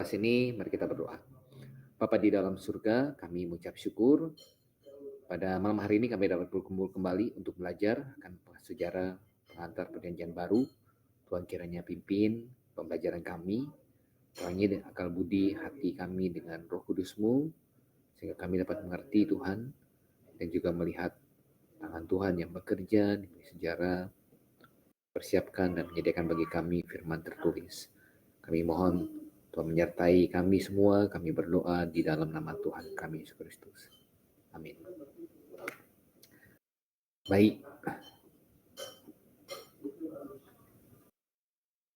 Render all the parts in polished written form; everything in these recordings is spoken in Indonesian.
kelas ini, mari kita berdoa. Bapa di dalam surga, kami mengucap syukur pada malam hari ini kami dapat berkumpul kembali untuk belajar akan sejarah pengantar perjanjian baru. Tuhan kiranya pimpin pembelajaran kami, terangi akal budi hati kami dengan Roh Kudus-Mu, sehingga kami dapat mengerti Tuhan dan juga melihat tangan Tuhan yang bekerja di sejarah, persiapkan dan menyediakan bagi kami firman tertulis. Kami mohon Tuhan menyertai kami semua, kami berdoa di dalam nama Tuhan kami Yesus Kristus. Amin. Baik.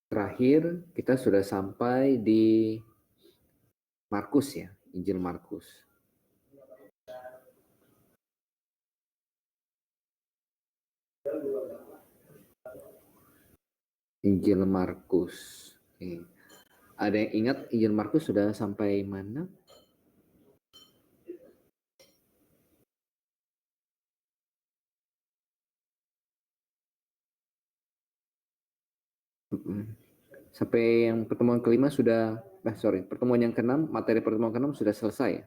Terakhir kita sudah sampai di Markus ya, Injil Markus. Injil Markus. Oke. Ada yang ingat Injil Markus sudah sampai mana? Sampai yang pertemuan kelima sudah, pertemuan yang keenam, materi pertemuan keenam sudah selesai.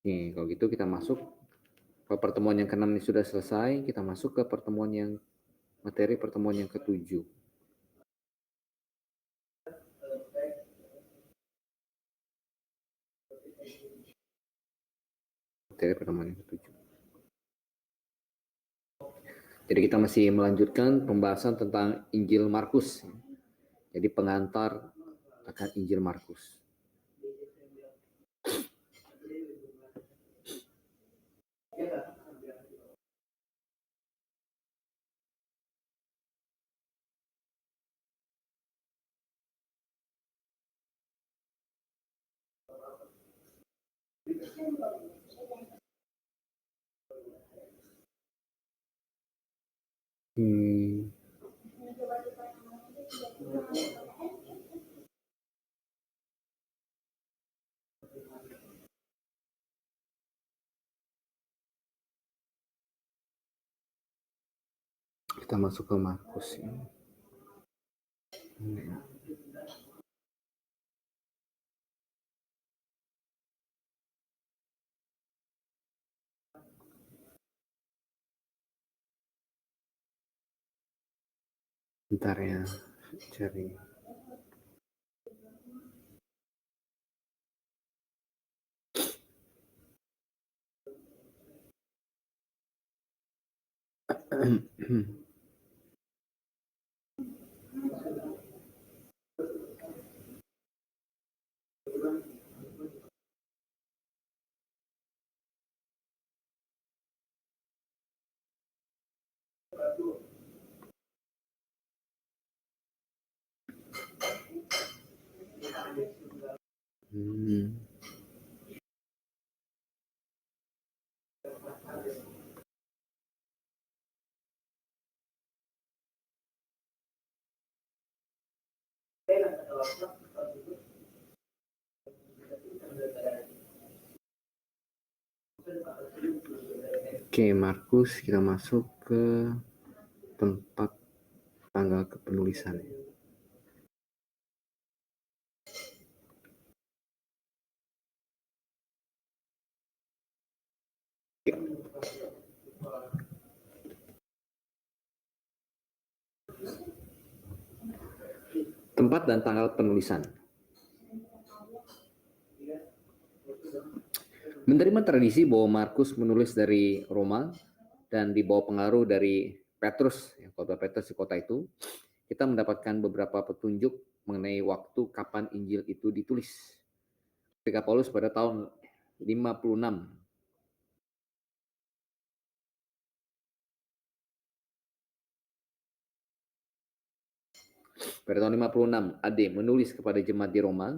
Oke, kalau gitu kita masuk. Kalau pertemuan yang keenam ini sudah selesai, kita masuk ke materi pertemuan yang ketujuh. Materi pertemuan yang ketujuh. Jadi kita masih melanjutkan pembahasan tentang Injil Markus. Jadi pengantar akan Injil Markus. Kita masuk ke Markus ini. Bentar ya, cari. Oke, Markus, kita masuk ke tempat tanggal kepenulisan. Tempat dan tanggal penulisan. Menerima tradisi bahwa Markus menulis dari Roma dan di bawah pengaruh dari Petrus, kota Petrus di kota itu, kita mendapatkan beberapa petunjuk mengenai waktu kapan Injil itu ditulis. Ketika Paulus pada tahun 56 AD menulis kepada jemaat di Roma,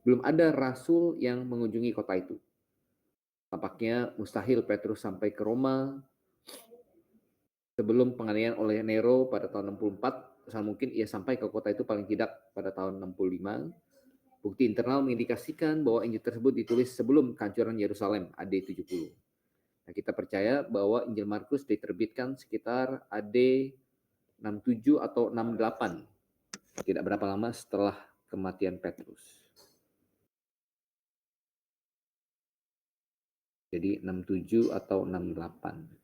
belum ada rasul yang mengunjungi kota itu. Tampaknya mustahil Petrus sampai ke Roma sebelum penganiayaan oleh Nero pada tahun 64. Sangat mungkin ia sampai ke kota itu paling tidak pada tahun 65. Bukti internal mengindikasikan bahwa Injil tersebut ditulis sebelum kehancuran Yerusalem AD 70. Nah, kita percaya bahwa Injil Markus diterbitkan sekitar AD 67 atau 68. Tidak berapa lama setelah kematian Petrus. Jadi 67 atau 68.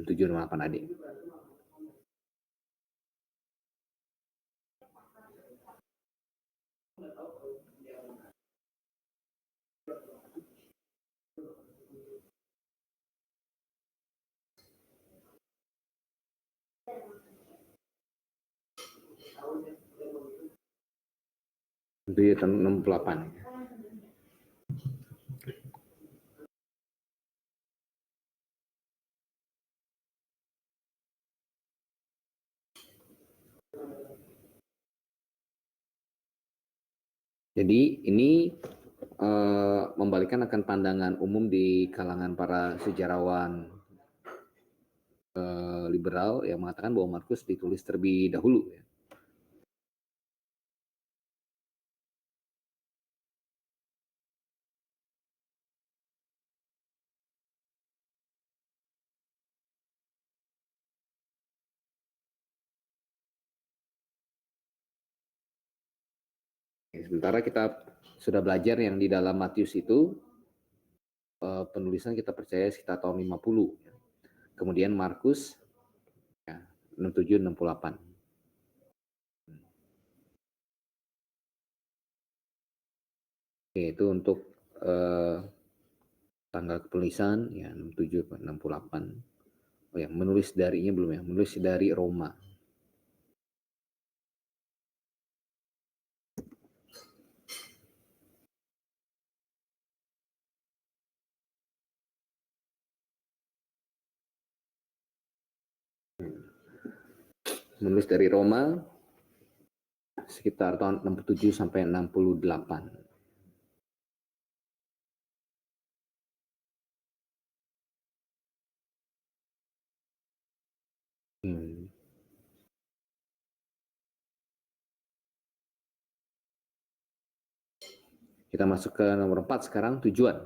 Tujuh 68 adik. Tujuh 68. Jadi ini membalikkan akan pandangan umum di kalangan para sejarawan liberal yang mengatakan bahwa Markus ditulis terlebih dahulu. Ya. Sementara kita sudah belajar yang di dalam Matius itu penulisan kita percaya sekitar tahun 50. Ya. Kemudian Markus ya, 67 68. Oke, itu untuk tanggal penulisan ya 67 68. Oh ya, menulis darinya belum ya? Menulis dari Roma. Menulis dari Roma sekitar tahun 67 sampai 68. Kita masuk ke nomor 4 sekarang, tujuan.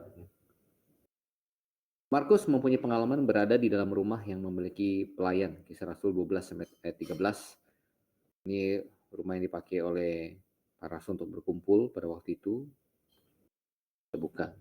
Markus mempunyai pengalaman berada di dalam rumah yang memiliki pelayan. Kisah Rasul 12 sampai ayat 13. Ini rumah yang dipakai oleh para rasul untuk berkumpul pada waktu itu. Kita buka.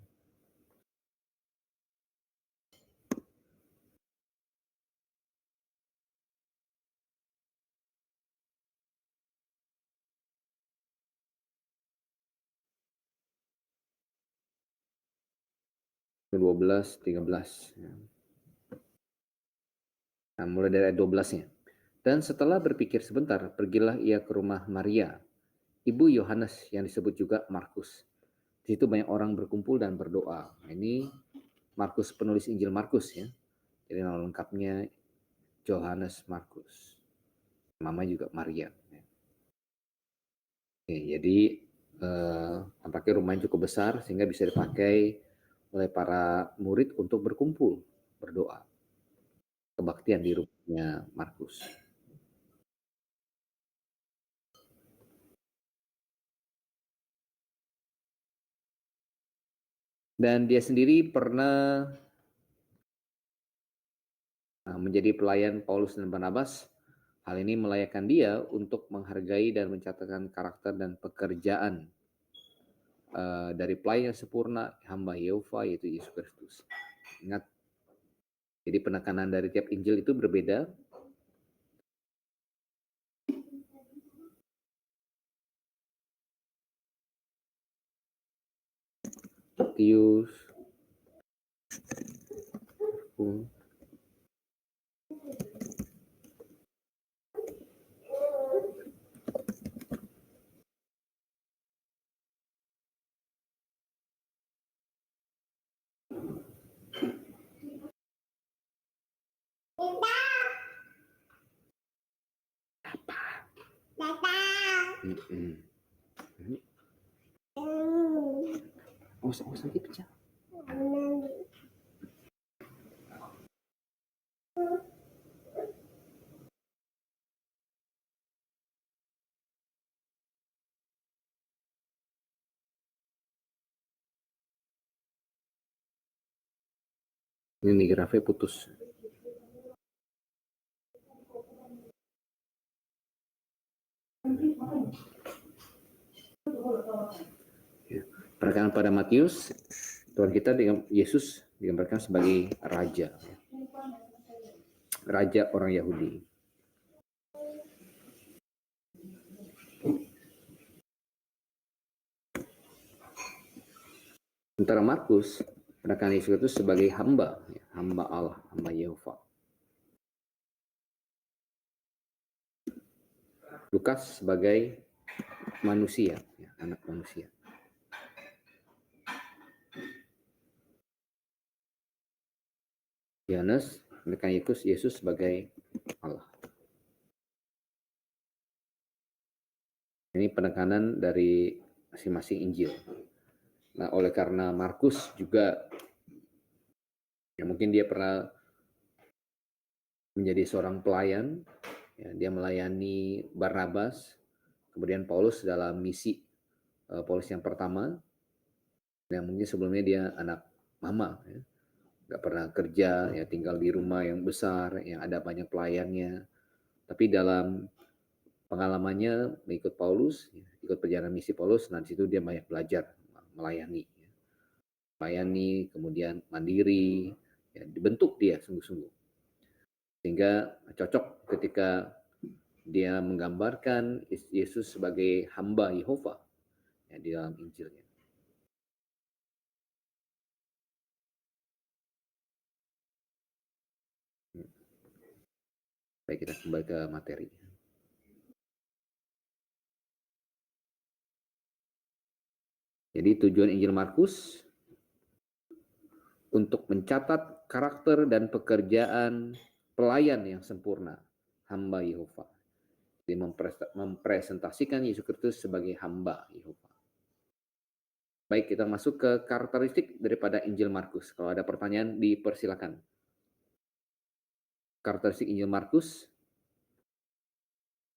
Ke 12, 13. Nah, mulai dari ayat 12-nya. Dan setelah berpikir sebentar, pergilah ia ke rumah Maria, ibu Yohanes yang disebut juga Markus. Di situ banyak orang berkumpul dan berdoa. Nah, ini Markus, penulis Injil Markus ya. Jadi nama lengkapnya Johannes Markus. Mama juga Maria. Oke, jadi tampaknya rumahnya cukup besar sehingga bisa dipakai oleh para murid untuk berkumpul, berdoa. Kebaktian di rumahnya Markus. Dan dia sendiri pernah menjadi pelayan Paulus dan Barnabas. Hal ini melayakkan dia untuk menghargai dan mencatatkan karakter dan pekerjaan dari pelayan yang sempurna, hamba Yehova, yaitu Yesus Kristus. Ingat, jadi penekanan dari tiap Injil itu berbeda. Matius, awas nanti pecah. Ini grafik putus. Ya. Perkataan pada Matius, Tuhan kita Yesus digambarkan sebagai raja, raja orang Yahudi. Sementara Markus, perkataan Yesus itu sebagai hamba, hamba Allah, hamba Yehova. Lukas sebagai manusia, anak manusia. Yohanes menekan Yesus sebagai Allah. Ini penekanan dari masing-masing Injil. Nah, oleh karena Markus juga, ya mungkin dia pernah menjadi seorang pelayan, ya, dia melayani Barnabas, kemudian Paulus dalam misi Paulus yang pertama, yang mungkin sebelumnya dia anak mama, ya. Gak pernah kerja, ya tinggal di rumah yang besar, yang ada banyak pelayannya. Tapi dalam pengalamannya mengikut Paulus, ya, ikut perjalanan misi Paulus, nah di situ dia banyak belajar melayani, ya. Melayani, kemudian mandiri, ya, dibentuk dia sungguh-sungguh. Sehingga cocok ketika dia menggambarkan Yesus sebagai hamba Yehova, ya, di dalam Injilnya. Baik, kita kembali ke materi. Jadi tujuan Injil Markus untuk mencatat karakter dan pekerjaan pelayan yang sempurna, hamba Yehova. Jadi mempresentasikan Yesus Kristus sebagai hamba Yehova. Baik, kita masuk ke karakteristik daripada Injil Markus. Kalau ada pertanyaan, dipersilakan. Karakteristik Injil Markus.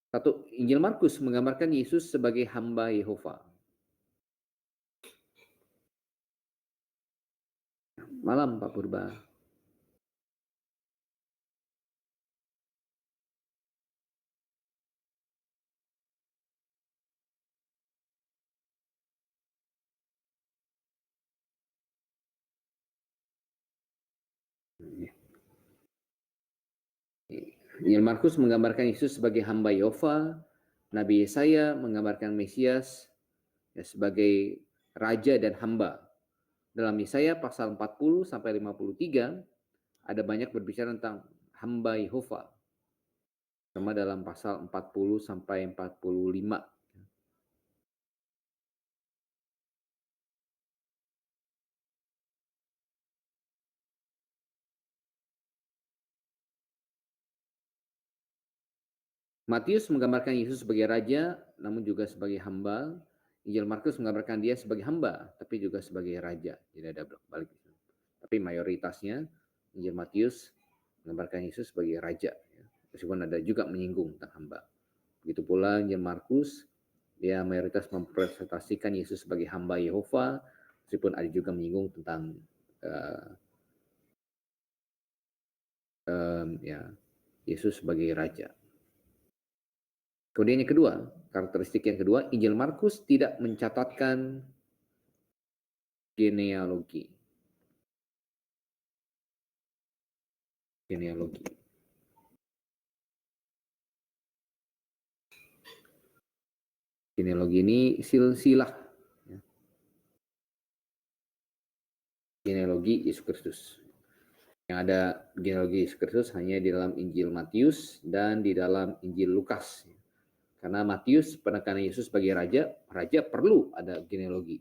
Satu, Injil Markus menggambarkan Yesus sebagai hamba Yehova. Malam, Pak Purba. Injil Markus menggambarkan Yesus sebagai hamba Yehova. Nabi Yesaya menggambarkan Mesias, ya, sebagai raja dan hamba. Dalam Yesaya pasal 40 sampai 53 ada banyak berbicara tentang hamba Yehova. Sama dalam pasal 40 sampai 45. Matius menggambarkan Yesus sebagai raja, namun juga sebagai hamba. Injil Markus menggambarkan dia sebagai hamba, tapi juga sebagai raja. Tidak ada balik. Tapi mayoritasnya Injil Matius menggambarkan Yesus sebagai raja, ya. Meskipun ada juga menyinggung tentang hamba. Begitu pula Injil Markus, dia mayoritas mempresentasikan Yesus sebagai hamba Yehova, meskipun ada juga menyinggung tentang ya, Yesus sebagai raja. Kemudian yang kedua, karakteristik yang kedua, Injil Markus tidak mencatatkan genealogi. Genealogi. Genealogi ini silsilah, ya. Genealogi Yesus Kristus. Yang ada genealogi Yesus Kristus hanya di dalam Injil Matius dan di dalam Injil Lukas. Karena Matius penekanan Yesus sebagai raja, raja perlu ada genealogi.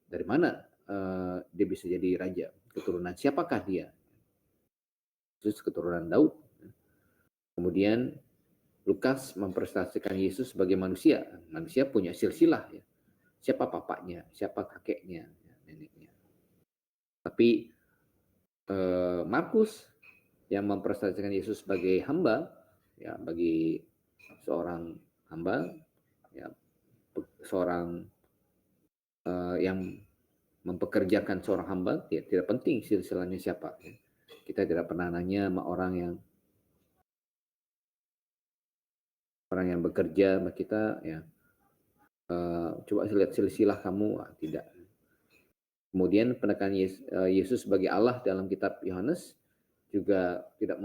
Dari mana dia bisa jadi raja? Keturunan siapakah dia? Yesus keturunan Daud. Kemudian Lukas mempresentasikan Yesus sebagai manusia. Manusia punya silsilah, ya. Siapa papanya, siapa kakeknya, neneknya. Tapi Markus yang mempresentasikan Yesus sebagai hamba, ya, bagi seorang hamba, ya, seorang yang mempekerjakan seorang hamba, ya, tidak penting silsilahnya siapa, ya. Kita tidak pernah nanya sama orang yang bekerja sama kita, ya, coba lihat silsilah kamu, tidak. Kemudian penekanan Yesus sebagai Allah dalam kitab Yohanes juga tidak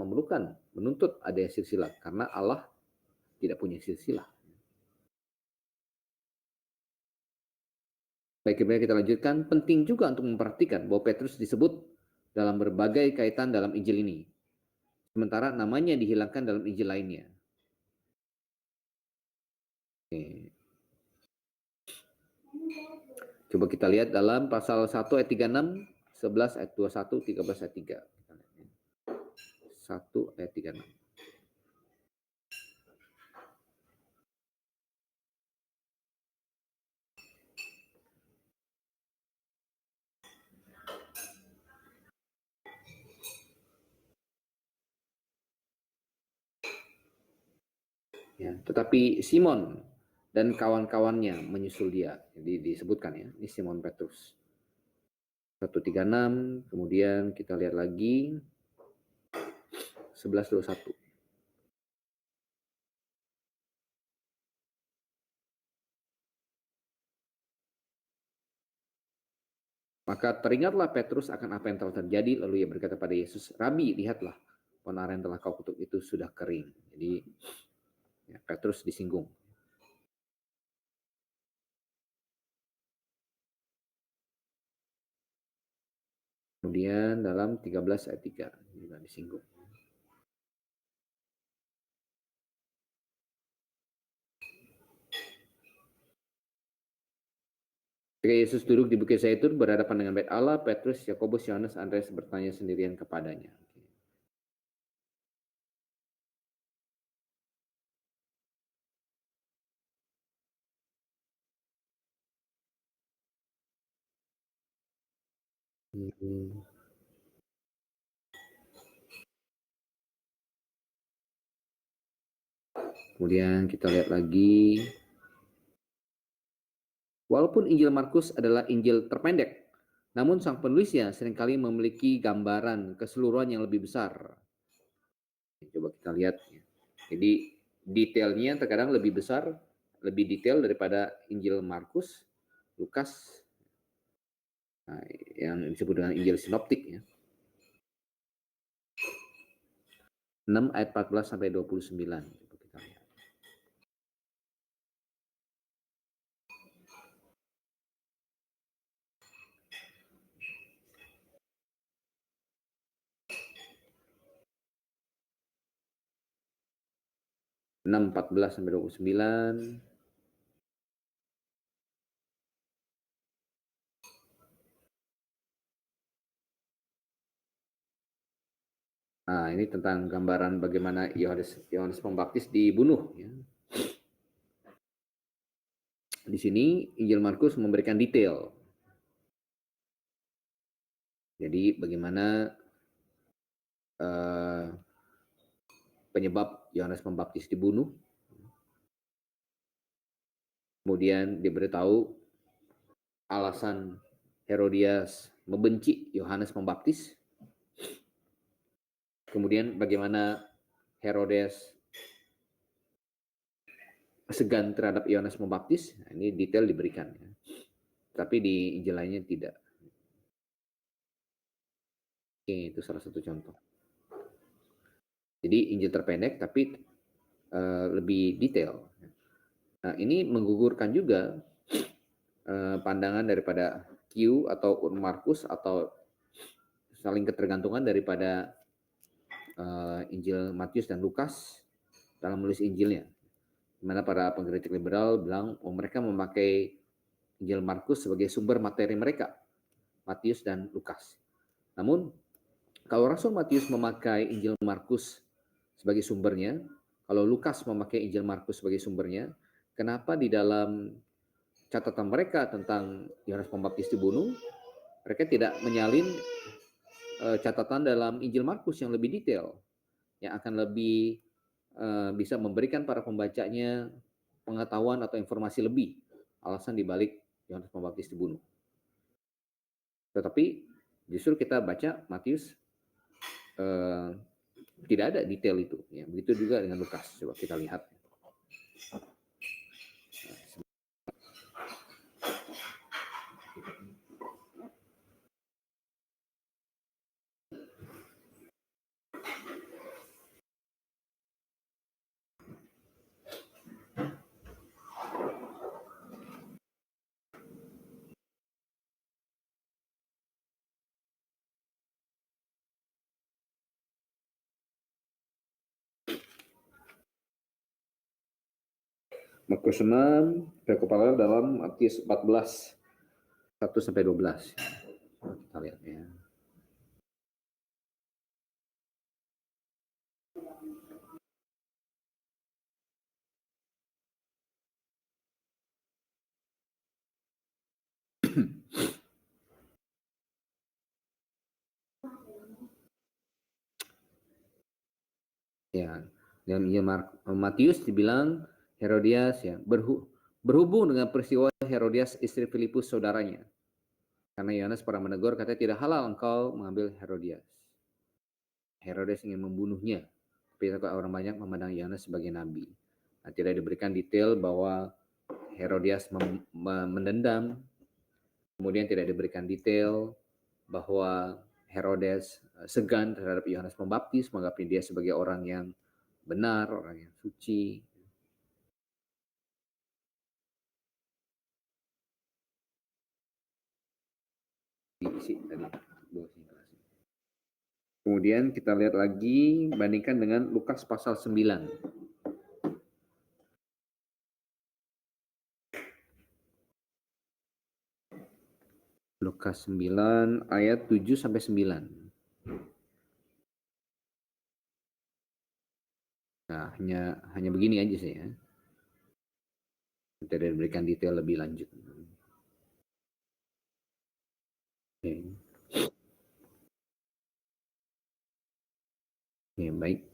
menuntut ada silsilah, karena Allah tidak punya silsilah. Baik, kemudian kita lanjutkan. Penting juga untuk memperhatikan bahwa Petrus disebut dalam berbagai kaitan dalam Injil ini, sementara namanya dihilangkan dalam Injil lainnya. Oke. Coba kita lihat dalam pasal 1 ayat 36, 11 ayat 21, 13 ayat 3. 1 ayat 36. Ya, tetapi Simon dan kawan-kawannya menyusul dia. Jadi disebutkan, ya, ini Simon Petrus. 136, kemudian kita lihat lagi 11:21. Maka teringatlah Petrus akan apa yang telah terjadi, lalu ia berkata pada Yesus, "Rabi, lihatlah, pohon aren telah kau kutuk itu sudah kering." Jadi, ya, Petrus disinggung. Kemudian dalam 13 ayat 3 juga disinggung. Ketika Yesus duduk di Bukit Zaitun berhadapan dengan Bait Allah, Petrus, Yakobus, Yohanes, Andreas bertanya sendirian kepadanya. Kemudian kita lihat lagi. Walaupun Injil Markus adalah Injil terpendek, namun sang penulisnya seringkali memiliki gambaran keseluruhan yang lebih besar. Coba kita lihat. Jadi detailnya terkadang lebih besar, lebih detail daripada Injil Markus, Lukas, nah, yang disebut dengan Injil Sinoptik, ya. 6 ayat 14 sampai 29. Coba kita lihat. Enam 14 sampai 29. Nah, ini tentang gambaran bagaimana Yohanes Pembaptis dibunuh, ya. Di sini Injil Markus memberikan detail. Jadi bagaimana penyebab Yohanes Pembaptis dibunuh. Kemudian diberitahu alasan Herodias membenci Yohanes Pembaptis. Kemudian bagaimana Herodes segan terhadap Yohanes Pembaptis. Nah, ini detail diberikan, ya. Tapi di Injil lainnya tidak. Oke, itu salah satu contoh. Jadi Injil terpendek tapi lebih detail. Nah, ini menggugurkan juga pandangan daripada Q atau Markus atau saling ketergantungan daripada Injil Matius dan Lukas dalam menulis Injilnya. Di mana para pengkritik liberal bilang mereka memakai Injil Markus sebagai sumber materi mereka, Matius dan Lukas. Namun kalau Rasul Matius memakai Injil Markus sebagai sumbernya, kalau Lukas memakai Injil Markus sebagai sumbernya, kenapa di dalam catatan mereka tentang Yohanes Pembaptis dibunuh, mereka tidak menyalin catatan dalam Injil Markus yang lebih detail, yang akan lebih bisa memberikan para pembacanya pengetahuan atau informasi lebih alasan dibalik Yohanes Pembaptis dibunuh. Tetapi justru kita baca Matius tidak ada detail itu. Ya. Begitu juga dengan Lukas. Coba kita lihat. Markus 6, kepala dalam Matius 14, 1 sampai 12. Kita lihat ya. Ya, dan Matius dibilang Herodias ya berhubung dengan peristiwa Herodias istri Filipus saudaranya. Karena Yohanes pernah menegur katanya tidak halal engkau mengambil Herodias. Herodes ingin membunuhnya, tapi orang banyak memandang Yohanes sebagai nabi. Nah, tidak diberikan detail bahwa Herodias mendendam, kemudian tidak diberikan detail bahwa Herodes segan terhadap Yohanes Pembaptis, menganggap dia sebagai orang yang benar, orang yang suci. Kemudian kita lihat lagi, bandingkan dengan Lukas pasal 9. Lukas 9 ayat 7 sampai 9. Nah, hanya begini aja sih ya. Tidak diberikan detail lebih lanjut. Oke. Oke, baik.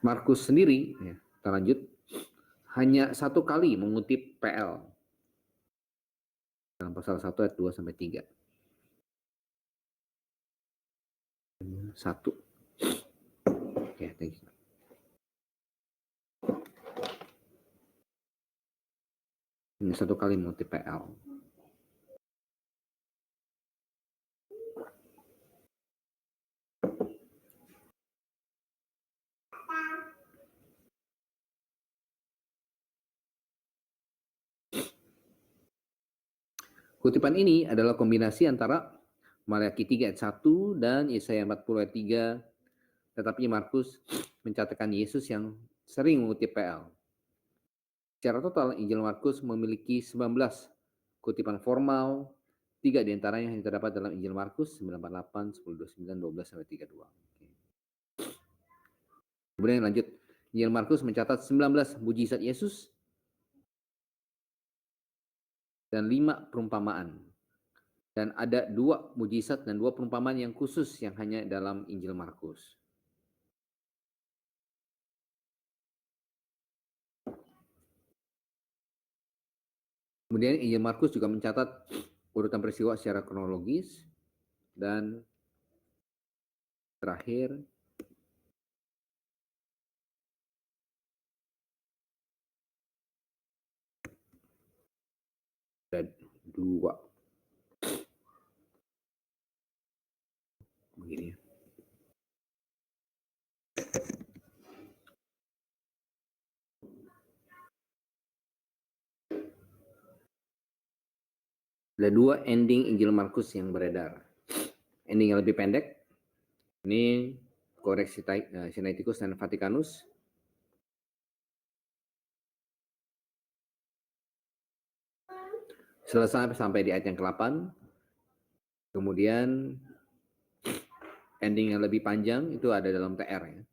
Markus sendiri, ya, kita lanjut, hanya satu kali mengutip PL dalam pasal 1 ayat 2 sampai 3. 1. Oke, thank you. Hanya satu kali mengutip PL. Kutipan ini adalah kombinasi antara Maliaki 3 ayat 1 dan Yesaya 40 ayat 3. Tetapi Markus mencatatkan Yesus yang sering mengutip PL. Secara total, Injil Markus memiliki 19 kutipan formal, 3 diantaranya yang terdapat dalam Injil Markus 948, 1029, 12 sampai 32. Kemudian lanjut, Injil Markus mencatat 19 mujizat Yesus dan 5 perumpamaan. Dan ada 2 mujizat dan 2 perumpamaan yang khusus yang hanya dalam Injil Markus. Kemudian Injil Markus juga mencatat urutan peristiwa secara kronologis dan terakhir ada 2 begini ya. Ada 2 ending Injil Markus yang beredar. Ending yang lebih pendek, ini koreksi Sinaiticus dan Vatikanus. Selesai sampai di ayat yang ke-8. Kemudian ending yang lebih panjang itu ada dalam TR ya.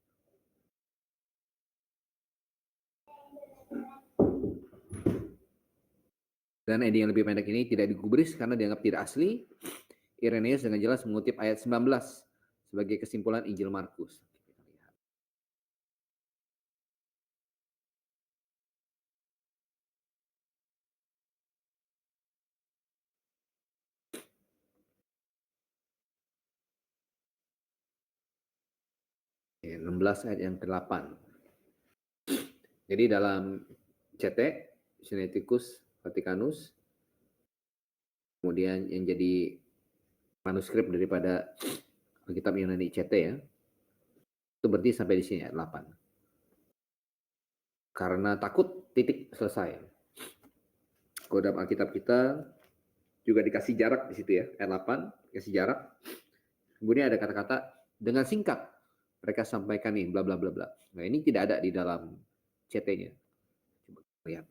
Dan ending yang lebih pendek ini tidak digubris karena dianggap tidak asli. Irenaeus dengan jelas mengutip ayat 19 sebagai kesimpulan Injil Markus. 16 ayat yang ke-8. Jadi dalam CT, Sinaiticus Vaticanus, kemudian yang jadi manuskrip daripada Alkitab Yunani CT ya, itu berarti sampai di sini ayat 8. Karena takut, titik, selesai. Kalau dalam Alkitab kita juga dikasih jarak di situ ya, ayat 8, dikasih jarak. Kemudian ada kata-kata dengan singkat mereka sampaikan nih bla bla bla bla. Nah, ini tidak ada di dalam CT-nya. Coba lihat.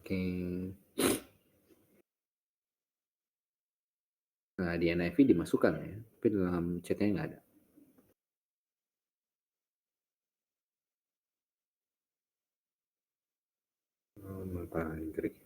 Oke. Nah, di NIV dimasukkan ya, tapi dalam CT-nya nggak ada. Apa Greek?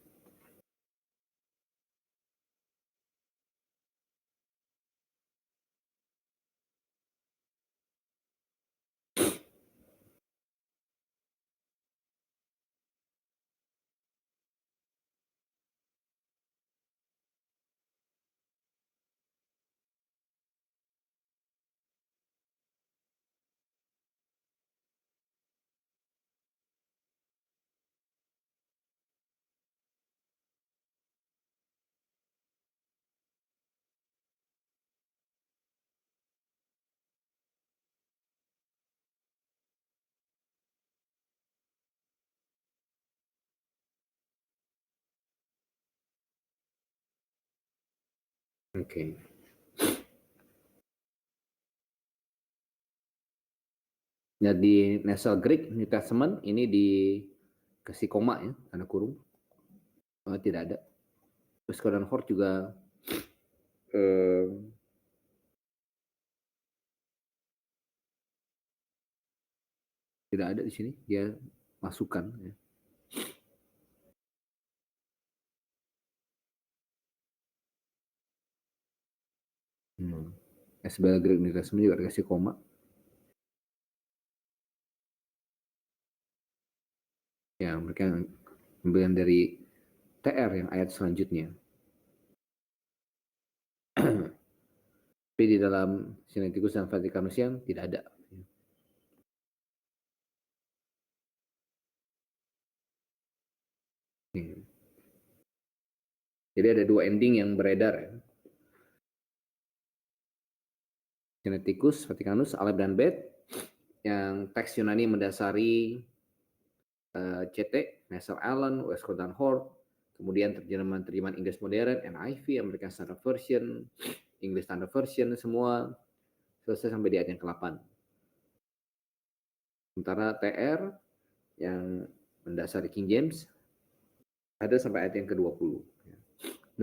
Oke. Nah, di Nasal Greek New Testament ini dikasih koma ya, tanda kurung. Tidak ada. Terus Gordon Ford juga eh, tidak ada di sini. Dia masukkan. Ya. SBL Greek New Testament juga dikasih koma. Ya, mereka ambil dari TR yang ayat selanjutnya. Tapi di dalam Sinaiticus dan Vaticanus yang tidak ada. Jadi ada dua ending yang beredar ya. Sinaiticus, Vaticanus, Aleb dan Bet, yang teks Yunani mendasari CT, Nasser Allen, Westcott dan Hort, kemudian terjemahan Inggris modern, NIV, American Standard Version, English Standard Version, semua selesai sampai di ayat yang ke-8. Sementara TR yang mendasari King James ada sampai ayat yang ke-20.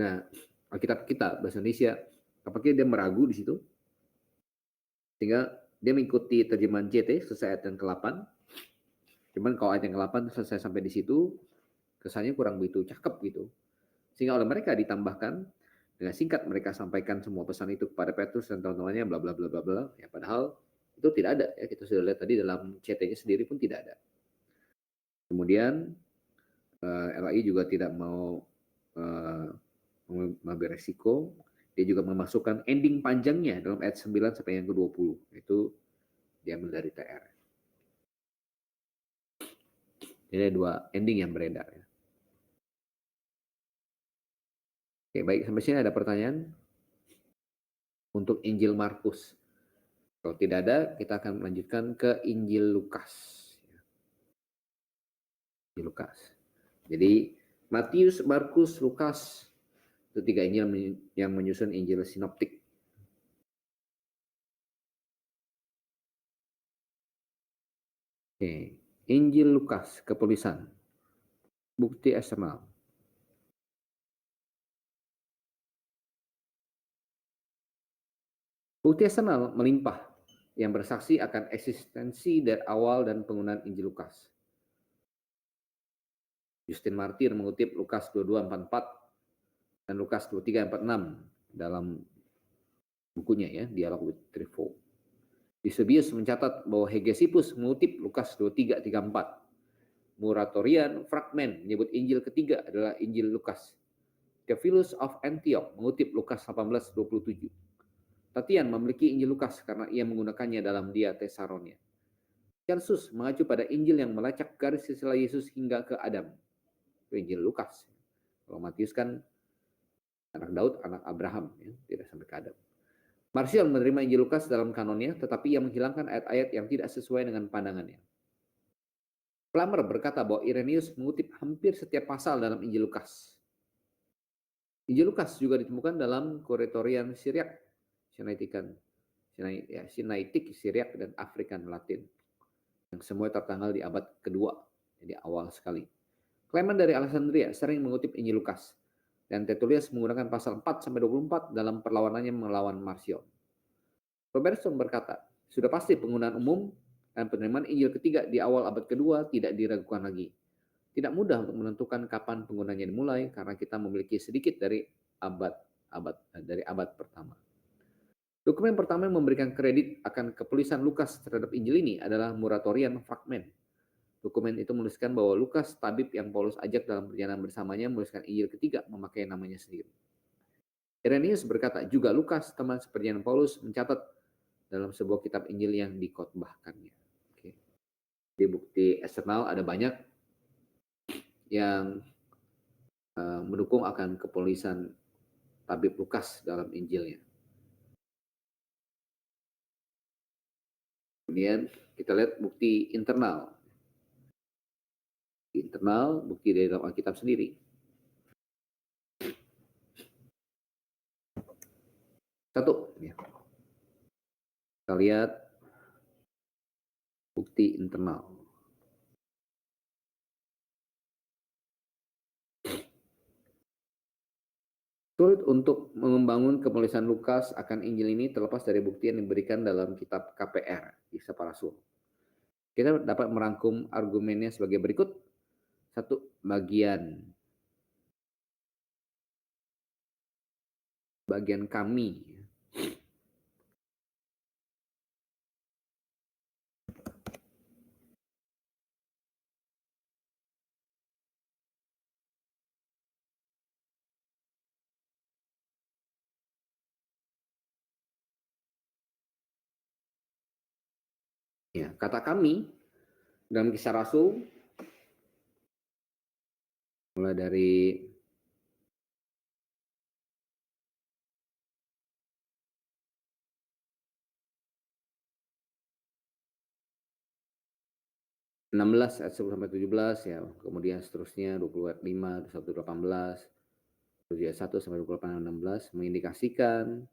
Nah, Alkitab kita bahasa Indonesia, apakah dia meragu di situ? Sehingga dia mengikuti terjemahan JT selesai ayat yang ke-8. Cuman kalau ayat yang ke-8 selesai sampai di situ, kesannya kurang begitu cakep gitu. Sehingga oleh mereka ditambahkan dengan singkat mereka sampaikan semua pesan itu kepada Petrus dan teman-temannya bla bla bla bla bla. Ya padahal itu tidak ada ya, kita sudah lihat tadi dalam CT-nya sendiri pun tidak ada. Kemudian LAI juga tidak mau mengambil resiko Dia juga memasukkan ending panjangnya dalam ayat 9 sampai yang ke-20. Itu diambil dari TR. Jadi ada dua ending yang beredar. Ya. Oke, baik. Sampai sini ada pertanyaan? Untuk Injil Markus. Kalau tidak ada, kita akan melanjutkan ke Injil Lukas. Injil Lukas. Jadi Matius, Markus, Lukas itu tiga Injil yang menyusun Injil Sinoptik. Oke. Injil Lukas, kepenulisan. Bukti eksternal. Bukti eksternal melimpah yang bersaksi akan eksistensi dari awal dan penggunaan Injil Lukas. Justin Martyr mengutip Lukas 22:44 dan Lukas 23:46 dalam bukunya ya, Dialog with Trifo. Eusebius mencatat bahwa Hegesippus mengutip Lukas 23:34. Muratorian fragmen menyebut Injil ketiga adalah Injil Lukas. Theophilus of Antioch mengutip Lukas 18:27. Tatian memiliki Injil Lukas karena ia menggunakannya dalam Dia Tesaronia. Celsus mengacu pada Injil yang melacak garis silsilah Yesus hingga ke Adam. Injil Lukas. Kalau Matius kan anak Daud, anak Abraham, ya, tidak sampai ke Adam. Marcion menerima Injil Lukas dalam kanonnya, tetapi ia menghilangkan ayat-ayat yang tidak sesuai dengan pandangannya. Plummer berkata bahwa Irenaeus mengutip hampir setiap pasal dalam Injil Lukas. Injil Lukas juga ditemukan dalam Koretorian Syriak, Sinaitik Syriak, dan Afrikan Latin, yang semua tertanggal di abad kedua, jadi awal sekali. Clement dari Alexandria sering mengutip Injil Lukas, dan Tertullius menggunakan pasal 4-24 dalam perlawanannya melawan Marcion. Robertson berkata, sudah pasti penggunaan umum dan penerimaan Injil ketiga di awal abad kedua tidak diragukan lagi. Tidak mudah untuk menentukan kapan penggunaannya dimulai karena kita memiliki sedikit dari abad pertama. Dokumen pertama yang memberikan kredit akan kepenulisan Lukas terhadap Injil ini adalah Muratorian fragmen. Dokumen itu menuliskan bahwa Lukas, tabib yang Paulus ajak dalam perjalanan bersamanya, menuliskan Injil ketiga memakai namanya sendiri. Irenaeus berkata, juga Lukas, teman seperjalanan Paulus, mencatat dalam sebuah kitab Injil yang dikotbahkannya. Oke. Di bukti eksternal ada banyak yang mendukung akan kepenulisan tabib Lukas dalam Injilnya. Kemudian kita lihat bukti internal. Bukti dari dalam Alkitab sendiri. Satu, ya. Kita lihat bukti internal. Sulit untuk membangun kepenulisan Lukas akan Injil ini terlepas dari bukti yang diberikan dalam kitab KPR, Kisah Para Rasul. Kita dapat merangkum argumennya sebagai berikut. Satu, bagian kami. Ya, kata kami dalam Kisah Rasul mulai dari ayat 10 sampai 17 ya, kemudian seterusnya 20 ayat 5, 21 18, ayat 1 sampai 28 16 mengindikasikan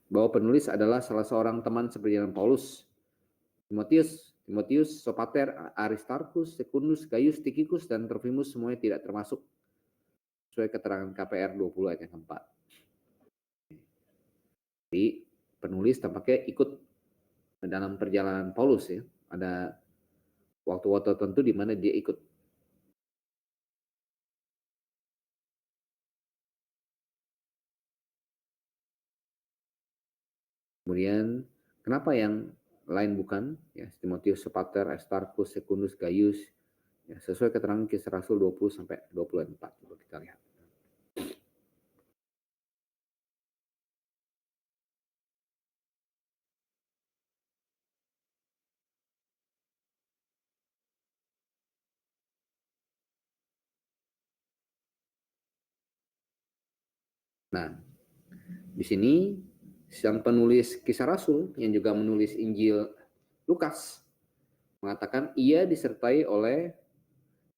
bahwa penulis adalah salah seorang teman seperjalanan Paulus, Timotius, Sopater, Aristarchus, Secundus, Gaius, Tychicus, dan Trophimus semuanya tidak termasuk sesuai keterangan KPR 20 ayat yang keempat. Jadi penulis tampaknya ikut dalam perjalanan Paulus ya. Ada waktu-waktu tertentu di mana dia ikut. Kemudian kenapa yang lain bukan? Ya, Timotius, Sopater, Aristarchus, Secundus, Gaius Ya, sesuai keterangan Kisah Rasul 20 sampai 24. Coba kita lihat. Nah, di sini sang penulis Kisah Rasul yang juga menulis Injil Lukas mengatakan ia disertai oleh,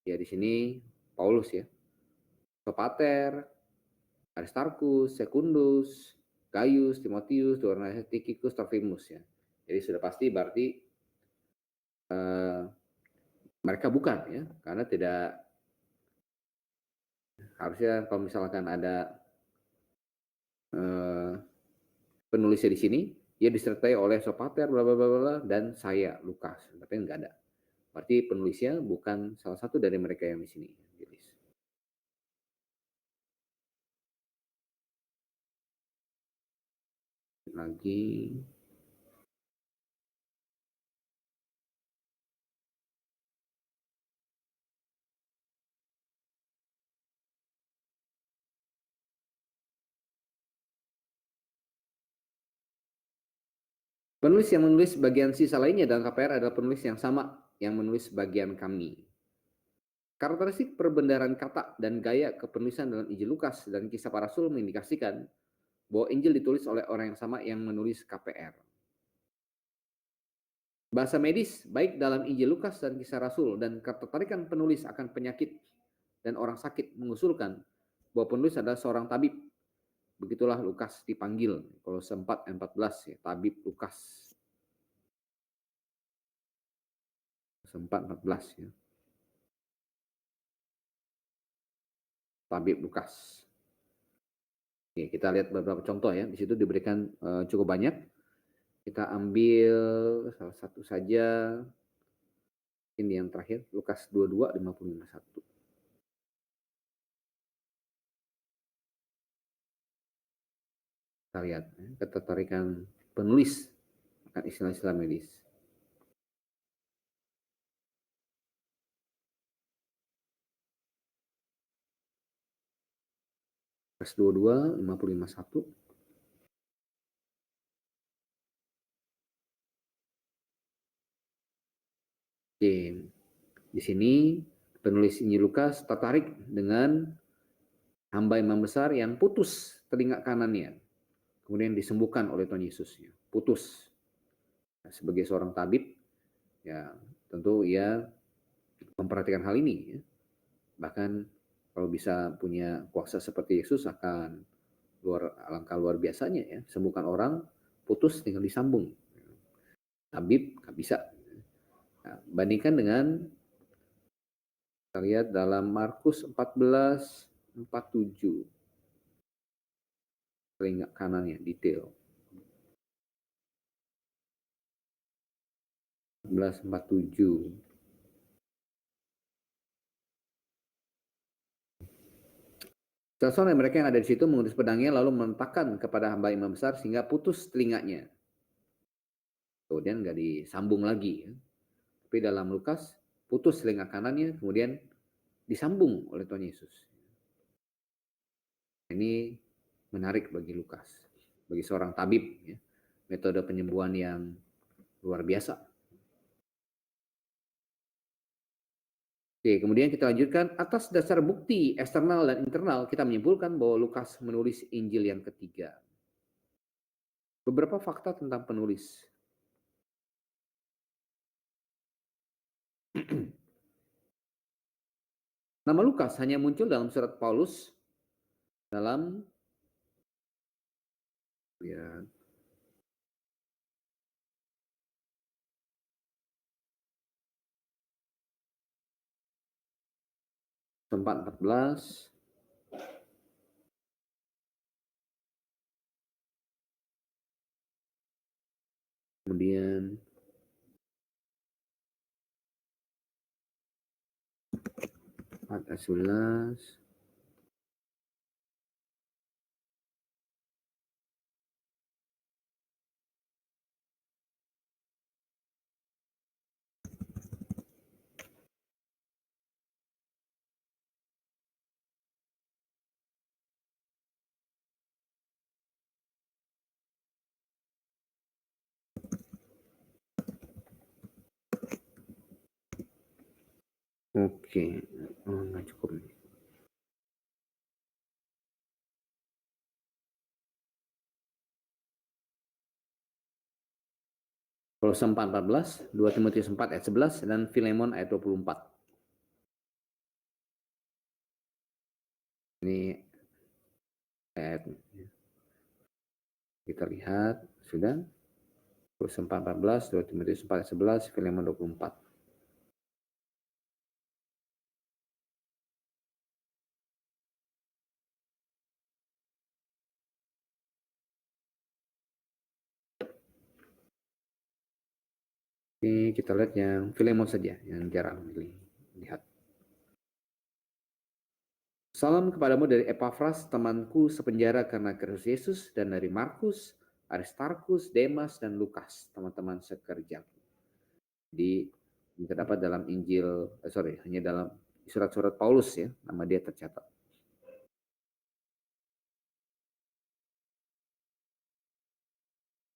ya di sini Paulus ya, Sopater, Aristarkus, Secundus, Gaius, Timotius, Dornasius, Tychicus, Trophimus ya. Jadi sudah pasti berarti mereka bukan ya, karena tidak harusnya kalau misalkan ada penulisnya di sini, ia disertai oleh Sopater, bla bla bla bla, dan saya Lukas, tapi enggak ada. Berarti penulisnya bukan salah satu dari mereka yang di sini. Lagi penulis yang menulis bagian sisa lainnya dalam KPR adalah penulis yang sama yang menulis bagian kami. Karakteristik perbendaharaan kata dan gaya kepenulisan dalam Injil Lukas dan Kisah Para Rasul mengindikasikan bahwa Injil ditulis oleh orang yang sama yang menulis KPR. Bahasa medis, baik dalam Injil Lukas dan Kisah Rasul, dan ketertarikan penulis akan penyakit dan orang sakit mengusulkan bahwa penulis adalah seorang tabib. Begitulah Lukas dipanggil. Kalau 4 ayat 14 ya, tabib Lukas. 4 14 ya. Tabib Lukas. Oke, kita lihat beberapa contoh ya. Di situ diberikan cukup banyak. Kita ambil salah satu saja. Ini yang terakhir, Lukas 22, 50, 51. Kita lihat ya, ketertarikan penulis akan istilah-istilah medis. Lukas 22, 50, 51. Oke, di sini penulis Injil Lukas tertarik dengan hamba imam besar yang putus telinga kanannya, kemudian disembuhkan oleh Tuhan Yesus. Putus. Sebagai seorang tabib, ya tentu ia memperhatikan hal ini. Ya. Bahkan kalau bisa punya kuasa seperti Yesus akan alangkah luar biasanya ya, sembuhkan orang putus tinggal disambung. Tabib nggak bisa. Nah, bandingkan dengan kita lihat dalam Markus 14:47, telinga kanannya detail. 14:47. Salah mereka yang ada di situ mengutus pedangnya lalu menentakkan kepada hamba imam besar sehingga putus telinganya. Kemudian nggak disambung lagi. Ya. Tapi dalam Lukas putus telinga kanannya kemudian disambung oleh Tuhan Yesus. Ini menarik bagi Lukas, bagi seorang tabib. Ya. Metode penyembuhan yang luar biasa. Oke, kemudian kita lanjutkan. Atas dasar bukti eksternal dan internal, kita menyimpulkan bahwa Lukas menulis Injil yang ketiga. Beberapa fakta tentang penulis. Nama Lukas hanya muncul dalam surat Paulus dalam ya, tempat 14. Kemudian 4 ayat 11. Oke, nggak cukup. Kolose 4:14, 2 Timotius 4 ayat 11, dan Filemon ayat 24. Ini ayat kita lihat sudah. Kolose 4:14, 2 Timotius 4 ayat 11, Filemon 24. Ini kita lihat yang Filemon saja, yang jarang dilihat. Salam kepadamu dari Epafras, temanku sepenjara karena Kristus Yesus, dan dari Markus, Aristarkus, Demas, dan Lukas, teman-teman sekerjaku. Jadi terdapat dalam hanya dalam surat-surat Paulus ya, nama dia tercatat.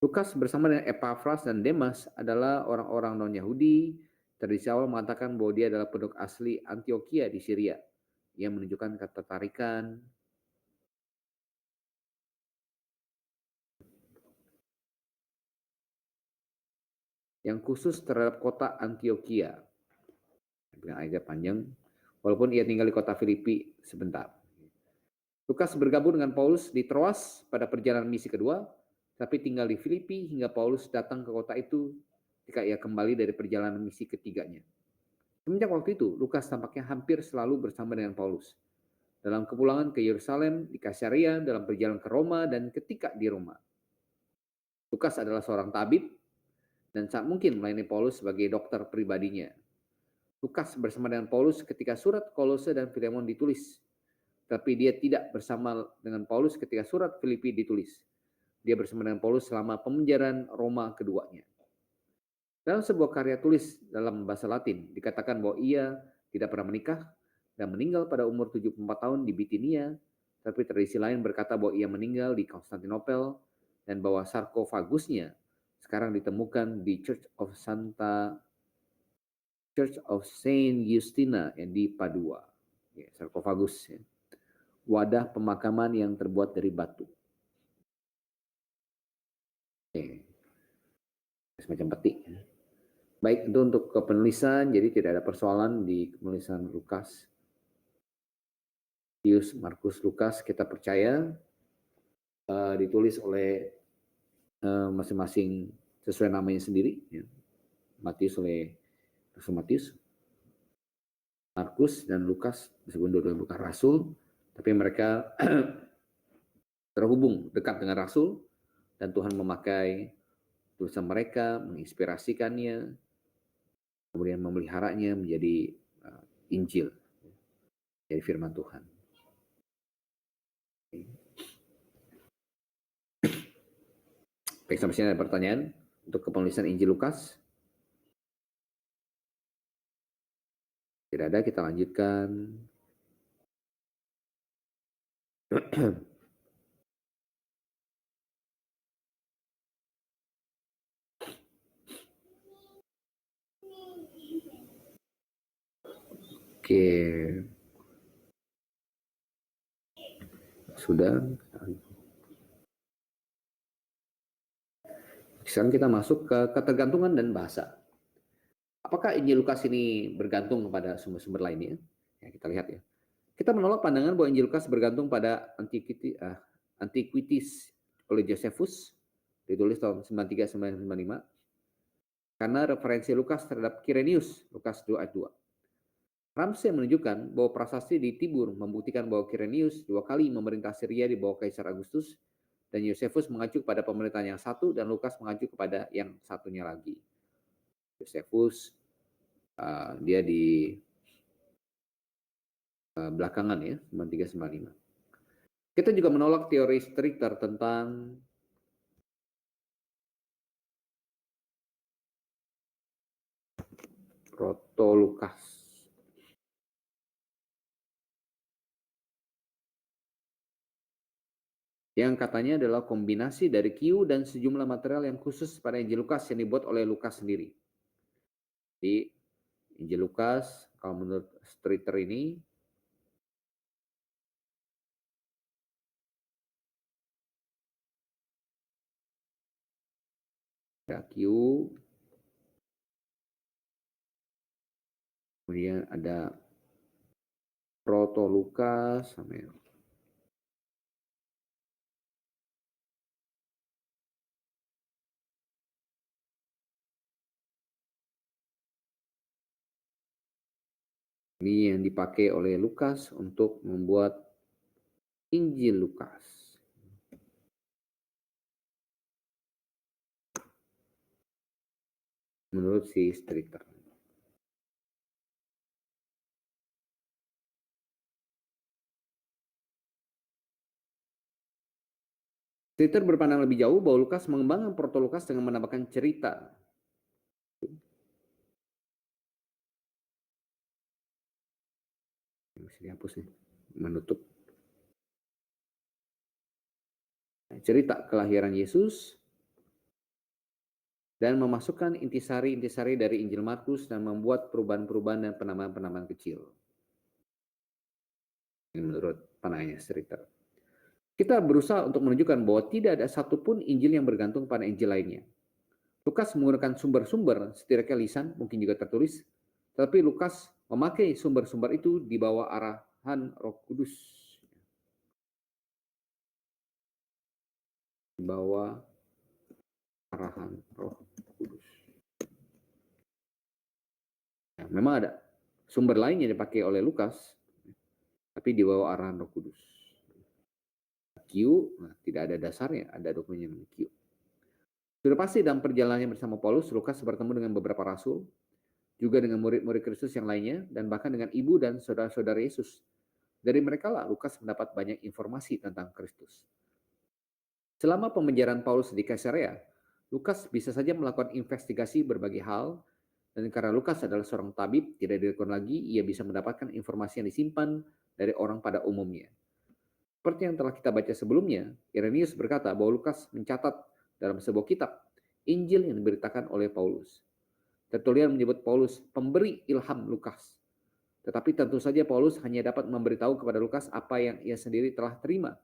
Lukas bersama dengan Epafras dan Demas adalah orang-orang non-Yahudi. Tradisi awal mengatakan bahwa dia adalah penduduk asli Antioquia di Syria. Ia menunjukkan ketertarikan yang khusus terhadap kota Antioquia. Agak panjang, walaupun ia tinggal di kota Filipi sebentar. Lukas bergabung dengan Paulus di Troas pada perjalanan misi kedua, tapi tinggal di Filipi hingga Paulus datang ke kota itu ketika ia kembali dari perjalanan misi ketiganya. Semenjak waktu itu, Lukas tampaknya hampir selalu bersama dengan Paulus. Dalam kepulangan ke Yerusalem, di Kaisarea, dalam perjalanan ke Roma, dan ketika di Roma. Lukas adalah seorang tabib, dan saat mungkin melayani Paulus sebagai dokter pribadinya. Lukas bersama dengan Paulus ketika surat Kolose dan Filemon ditulis. Tapi dia tidak bersama dengan Paulus ketika surat Filipi ditulis. Dia bersama dengan Paulus selama pemenjaraan Roma keduanya. Dalam sebuah karya tulis dalam bahasa Latin, dikatakan bahwa ia tidak pernah menikah dan meninggal pada umur 74 tahun di Bitinia, tapi tradisi lain berkata bahwa ia meninggal di Konstantinopel dan bahwa sarkofagusnya sekarang ditemukan di Church of Saint Justina di Padua. Ya, sarkofagus, ya. Wadah pemakaman yang terbuat dari batu. Semacam peti. Baik, itu untuk kepenulisan, jadi tidak ada persoalan di penulisan Lukas. Markus, Lukas, kita percaya ditulis oleh masing-masing sesuai namanya sendiri. Ya. Matius oleh Rasul Matius, Markus dan Lukas disebut dua-duanya bukan rasul, tapi mereka terhubung dekat dengan rasul, dan Tuhan memakai tulisan mereka, menginspirasikannya, kemudian memeliharanya menjadi Injil, jadi firman Tuhan. Baik, sampai sini ada pertanyaan untuk kepenulisan Injil Lukas? Tidak ada, kita lanjutkan. Oke. Sudah. Sekarang kita masuk ke ketergantungan dan bahasa. Apakah Injil Lukas ini bergantung kepada sumber-sumber lainnya? Ya, kita lihat ya. Kita menolak pandangan bahwa Injil Lukas bergantung pada Antiquities oleh Josephus, ditulis tahun 93-95, karena referensi Lukas terhadap Quirinius, Lukas 2 ayat 2. Ramsey menunjukkan bahwa prasasti di Tibur membuktikan bahwa Quirinius 2 kali memerintah Syria di bawah Kaisar Agustus, dan Josephus mengacu kepada pemerintahan yang satu, dan Lukas mengacu kepada yang satunya lagi. Josephus, dia di belakangan ya, 93-95. Kita juga menolak teori Stricker tentang Proto-Lukas. Yang katanya adalah kombinasi dari Q dan sejumlah material yang khusus pada Injil Lukas yang dibuat oleh Lukas sendiri. Di Injil Lukas, kalau menurut Streeter ini ada Q, kemudian ada Proto Lukas, ini yang dipakai oleh Lukas untuk membuat Injil Lukas. Menurut si Streeter. Streeter berpandang lebih jauh bahwa Lukas mengembangkan Proto Lukas dengan menambahkan cerita. Masih dihapus nih, menutup. Cerita kelahiran Yesus dan memasukkan intisari-intisari dari Injil Markus dan membuat perubahan-perubahan dan penambahan-penambahan kecil. Ini menurut pandangannya Streeter. Kita berusaha untuk menunjukkan bahwa tidak ada satupun Injil yang bergantung pada Injil lainnya. Lukas menggunakan sumber-sumber setidaknya lisan, mungkin juga tertulis, tetapi Lukas memakai sumber-sumber itu di bawah arahan Roh Kudus. Di bawah arahan Roh Kudus. Ya, memang ada sumber lain yang dipakai oleh Lukas, tapi di bawah arahan Roh Kudus. Q, nah, tidak ada dasarnya, ada dokumennya namanya Q. Sudah pasti dalam perjalanannya bersama Paulus, Lukas bertemu dengan beberapa rasul, juga dengan murid-murid Kristus yang lainnya, dan bahkan dengan ibu dan saudara-saudara Yesus. Dari mereka lah Lukas mendapat banyak informasi tentang Kristus. Selama pemenjaraan Paulus di Kaisarea, Lukas bisa saja melakukan investigasi berbagai hal, dan karena Lukas adalah seorang tabib, tidak diragukan lagi, ia bisa mendapatkan informasi yang disimpan dari orang pada umumnya. Seperti yang telah kita baca sebelumnya, Irenaeus berkata bahwa Lukas mencatat dalam sebuah kitab Injil yang diberitakan oleh Paulus. Tertulian menyebut Paulus pemberi ilham Lukas. Tetapi tentu saja Paulus hanya dapat memberitahu kepada Lukas apa yang ia sendiri telah terima.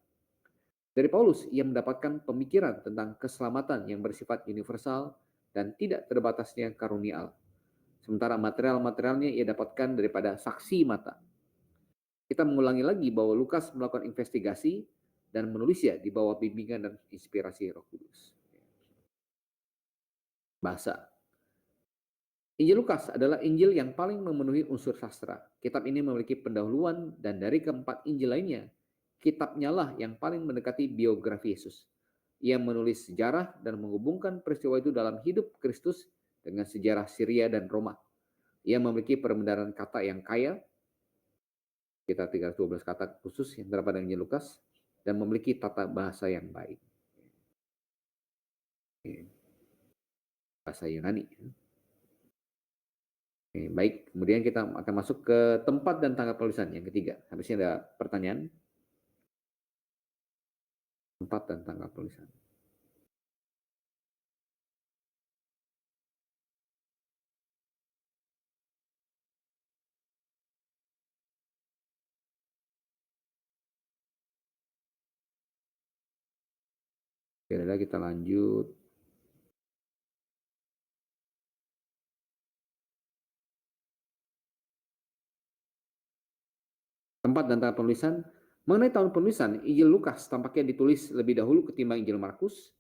Dari Paulus, ia mendapatkan pemikiran tentang keselamatan yang bersifat universal dan tidak terbatasnya karunia Allah. Sementara material-materialnya ia dapatkan daripada saksi mata. Kita mengulangi lagi bahwa Lukas melakukan investigasi dan menulisnya di bawah bimbingan dan inspirasi Roh Kudus. Bahasa. Injil Lukas adalah Injil yang paling memenuhi unsur sastra. Kitab ini memiliki pendahuluan dan dari keempat Injil lainnya, kitabnya lah yang paling mendekati biografi Yesus. Ia menulis sejarah dan menghubungkan peristiwa itu dalam hidup Kristus dengan sejarah Syria dan Roma. Ia memiliki perbendaharaan kata yang kaya, sekitar 312 kata khusus yang terdapat dalam Injil Lukas, dan memiliki tata bahasa yang baik. Bahasa Yunani. Oke, baik, kemudian kita akan masuk ke tempat dan tanggal penulisan yang ketiga. Habisnya ada pertanyaan. Tempat dan tanggal penulisan. Kira-kira kita lanjut. Tempat dan tanggal penulisan. Mengenai tahun penulisan, Injil Lukas tampaknya ditulis lebih dahulu ketimbang Injil Markus.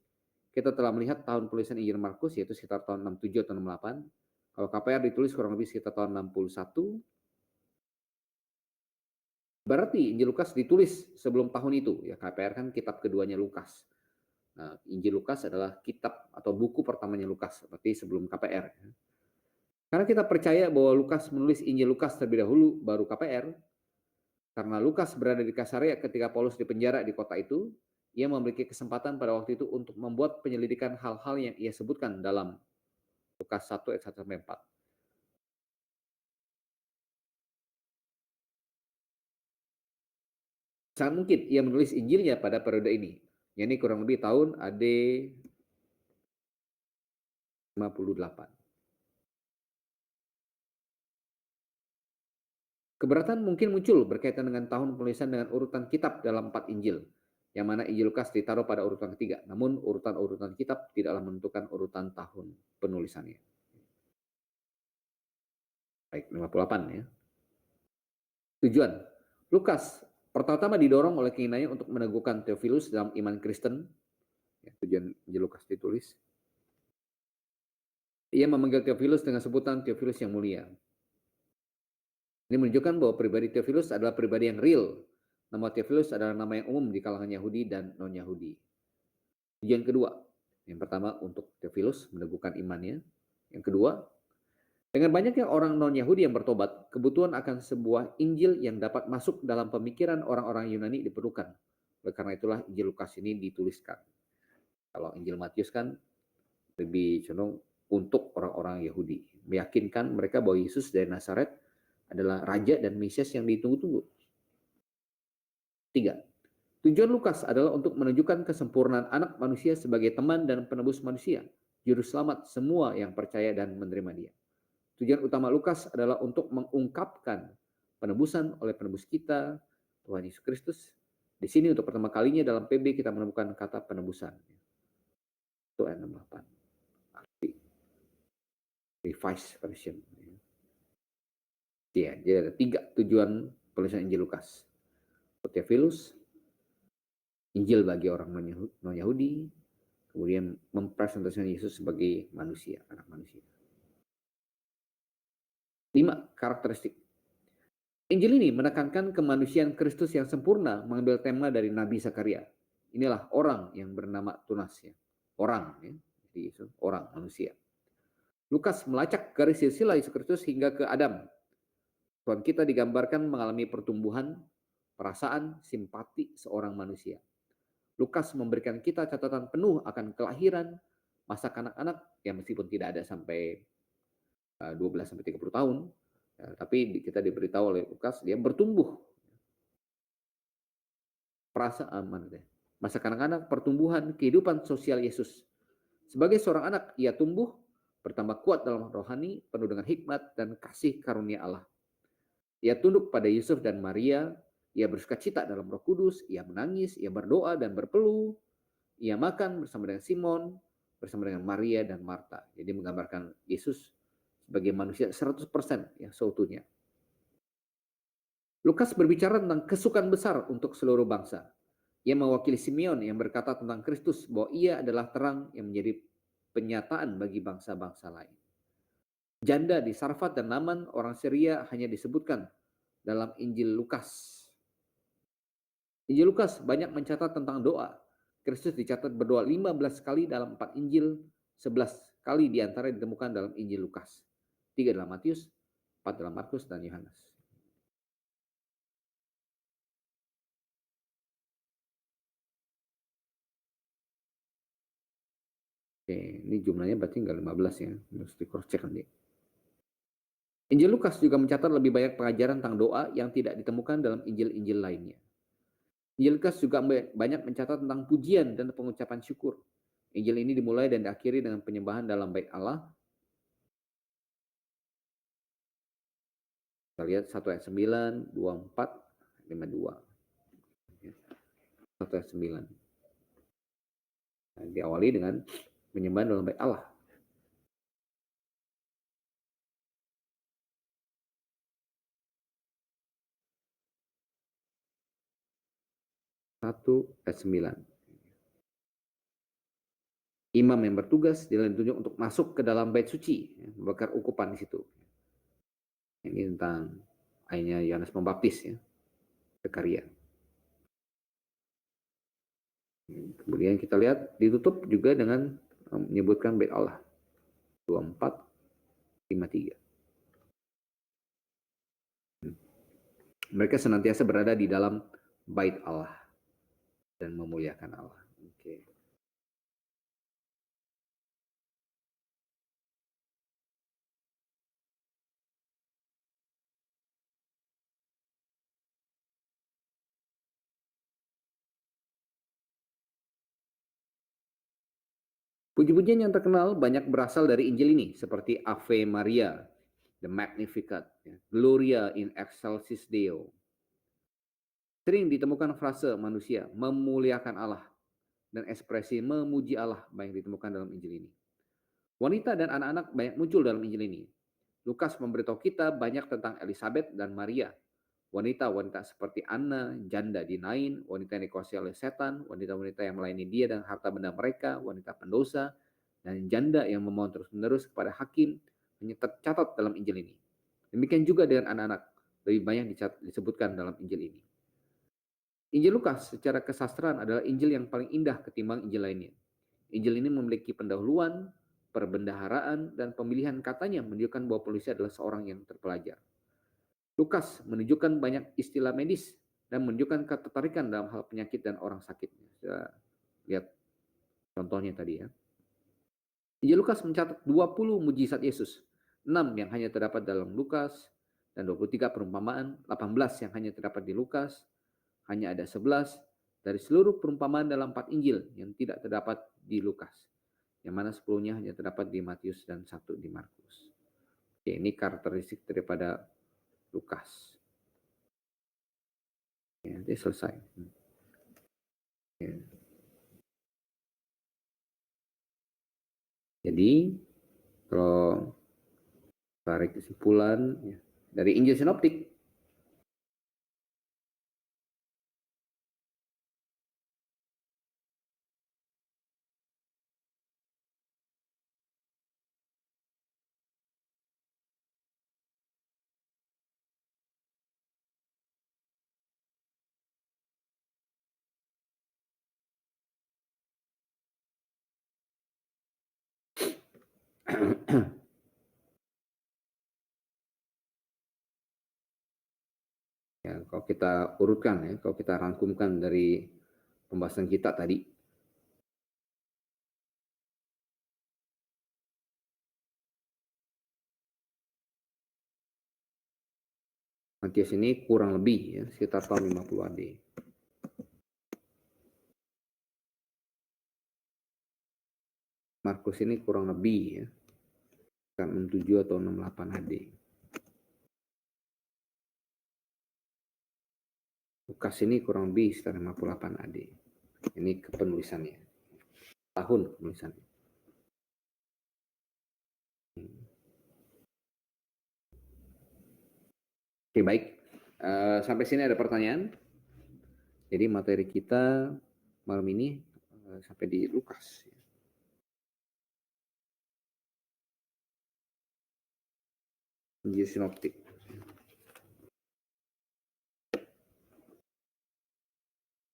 Kita telah melihat tahun penulisan Injil Markus, yaitu sekitar tahun 67 atau 68. Kalau KPR ditulis kurang lebih sekitar tahun 61. Berarti Injil Lukas ditulis sebelum tahun itu. Ya, KPR kan kitab keduanya Lukas. Nah, Injil Lukas adalah kitab atau buku pertamanya Lukas, seperti sebelum KPR. Karena kita percaya bahwa Lukas menulis Injil Lukas terlebih dahulu, baru KPR. Karena Lukas berada di Kaisarea ketika Paulus dipenjara di kota itu, ia memiliki kesempatan pada waktu itu untuk membuat penyelidikan hal-hal yang ia sebutkan dalam Lukas 1 ayat 1-4. Sangat mungkin ia menulis Injilnya pada periode ini, yakni kurang lebih tahun AD 58. Keberatan mungkin muncul berkaitan dengan tahun penulisan dengan urutan kitab dalam 4 Injil, yang mana Injil Lukas ditaruh pada urutan ketiga. Namun urutan-urutan kitab tidaklah menentukan urutan tahun penulisannya. Baik, 58 ya. Tujuan. Lukas pertama-tama didorong oleh keinginannya untuk meneguhkan Theophilus dalam iman Kristen. Ya, tujuan Injil Lukas ditulis. Ia memanggil Theophilus dengan sebutan Theophilus yang mulia. Ini menunjukkan bahwa pribadi Theophilus adalah pribadi yang real. Nama Theophilus adalah nama yang umum di kalangan Yahudi dan non-Yahudi. Tujuan kedua, yang pertama untuk Theophilus meneguhkan imannya. Yang kedua, dengan banyaknya orang non-Yahudi yang bertobat, kebutuhan akan sebuah Injil yang dapat masuk dalam pemikiran orang-orang Yunani diperlukan. Oleh karena itulah Injil Lukas ini dituliskan. Kalau Injil Matius kan lebih cenderung untuk orang-orang Yahudi, meyakinkan mereka bahwa Yesus dari Nazaret adalah Raja dan Mesias yang ditunggu-tunggu. 3. Tujuan Lukas adalah untuk menunjukkan kesempurnaan anak manusia sebagai teman dan penebus manusia, juru selamat semua yang percaya dan menerima dia. Tujuan utama Lukas adalah untuk mengungkapkan penebusan oleh penebus kita, Tuhan Yesus Kristus. Di sini untuk pertama kalinya dalam PB kita menemukan kata penebusan. Itu ayat 68. Revised version. Ya, jadi ada 3 tujuan penulisan Injil Lukas. Theophilus, Injil bagi orang non-Yahudi, kemudian mempresentasikan Yesus sebagai manusia, anak manusia. 5. Karakteristik. Injil ini menekankan kemanusiaan Kristus yang sempurna, mengambil tema dari Nabi Zakaria. Inilah orang yang bernama Tunas, ya. Orang, ya. Jadi Yesus, orang, manusia. Lukas melacak garis silsilah Yesus Kristus hingga ke Adam. Tuhan kita digambarkan mengalami pertumbuhan, perasaan, simpati seorang manusia. Lukas memberikan kita catatan penuh akan kelahiran, masa kanak-kanak, ya meskipun tidak ada sampai 12-30 tahun, ya, tapi kita diberitahu oleh Lukas, dia bertumbuh. Perasaan, masa kanak-kanak, pertumbuhan, kehidupan sosial Yesus. Sebagai seorang anak, ia tumbuh, bertambah kuat dalam rohani, penuh dengan hikmat dan kasih karunia Allah. Ia tunduk pada Yusuf dan Maria, ia bersukacita dalam Roh Kudus, ia menangis, ia berdoa dan berpeluh, ia makan bersama dengan Simon, bersama dengan Maria dan Marta. Jadi menggambarkan Yesus sebagai manusia 100% ya, seutuhnya. Lukas berbicara tentang kesukaan besar untuk seluruh bangsa. Ia mewakili Simeon yang berkata tentang Kristus bahwa ia adalah terang yang menjadi penyataan bagi bangsa-bangsa lain. Janda di Sarfat dan Naaman orang Syria hanya disebutkan dalam Injil Lukas. Injil Lukas banyak mencatat tentang doa. Kristus dicatat berdoa 15 kali dalam 4 Injil, 11 kali diantara ditemukan dalam Injil Lukas. 3 dalam Matius, 4 dalam Markus dan Yohanes. Oke, ini jumlahnya berarti enggak 15 ya, harus di cross check nanti. Injil Lukas juga mencatat lebih banyak pengajaran tentang doa yang tidak ditemukan dalam Injil-Injil lainnya. Injil Lukas juga banyak mencatat tentang pujian dan pengucapan syukur. Injil ini dimulai dan diakhiri dengan penyembahan dalam bait Allah. Kita lihat 1 ayat 9, 24, 52. 1 ayat 9. Nah, diawali dengan penyembahan dalam bait Allah. 1 ayat 9. Imam yang bertugas ditunjuk untuk masuk ke dalam bait suci, membakar ukupan di situ. Ini tentang ayatnya Yohanes Pembaptis ya, Zakaria. Kemudian kita lihat ditutup juga dengan menyebutkan bait Allah. 24, 53. Mereka senantiasa berada di dalam bait Allah dan memuliakan Allah. Oke. Puji-pujian yang terkenal banyak berasal dari Injil ini, seperti Ave Maria, the Magnificat, ya. Gloria in excelsis Deo. Sering ditemukan frase manusia memuliakan Allah dan ekspresi memuji Allah banyak ditemukan dalam Injil ini. Wanita dan anak-anak banyak muncul dalam Injil ini. Lukas memberitahu kita banyak tentang Elizabeth dan Maria. Wanita-wanita seperti Anna, janda di Nain, wanita yang dikuasai oleh setan, wanita-wanita yang melayani dia dan harta benda mereka, wanita pendosa, dan janda yang memohon terus-menerus kepada hakim, hanya tercatat dalam Injil ini. Demikian juga dengan anak-anak, lebih banyak disebutkan dalam Injil ini. Injil Lukas secara kesastraan adalah Injil yang paling indah ketimbang Injil lainnya. Injil ini memiliki pendahuluan, perbendaharaan, dan pemilihan katanya menunjukkan bahwa penulis adalah seorang yang terpelajar. Lukas menunjukkan banyak istilah medis dan menunjukkan ketertarikan dalam hal penyakit dan orang sakit. Kita lihat contohnya tadi ya. Injil Lukas mencatat 20 mujizat Yesus, 6 yang hanya terdapat dalam Lukas, dan 23 perumpamaan, 18 yang hanya terdapat di Lukas, hanya ada 11 dari seluruh perumpamaan dalam 4 Injil yang tidak terdapat di Lukas, yang mana 10-nya hanya terdapat di Matius dan 1 di Markus. Oke, ini karakteristik daripada Lukas. Ya, nanti selesai. Ya. Jadi, kalau tarik kesimpulan ya, dari Injil Sinoptik, ya, kalau kita urutkan ya, kalau kita rangkumkan dari pembahasan kita tadi, Matius ini kurang lebih ya, sekitar tahun 50 AD. Markus ini kurang lebih ya, 67 atau 68 AD. Lukas ini kurang lebih sekitar 58 AD. Ini kepenulisannya. Tahun penulisannya. Oke, baik. Sampai sini ada pertanyaan. Jadi materi kita malam ini sampai di Lukas. Injil Sinoptik.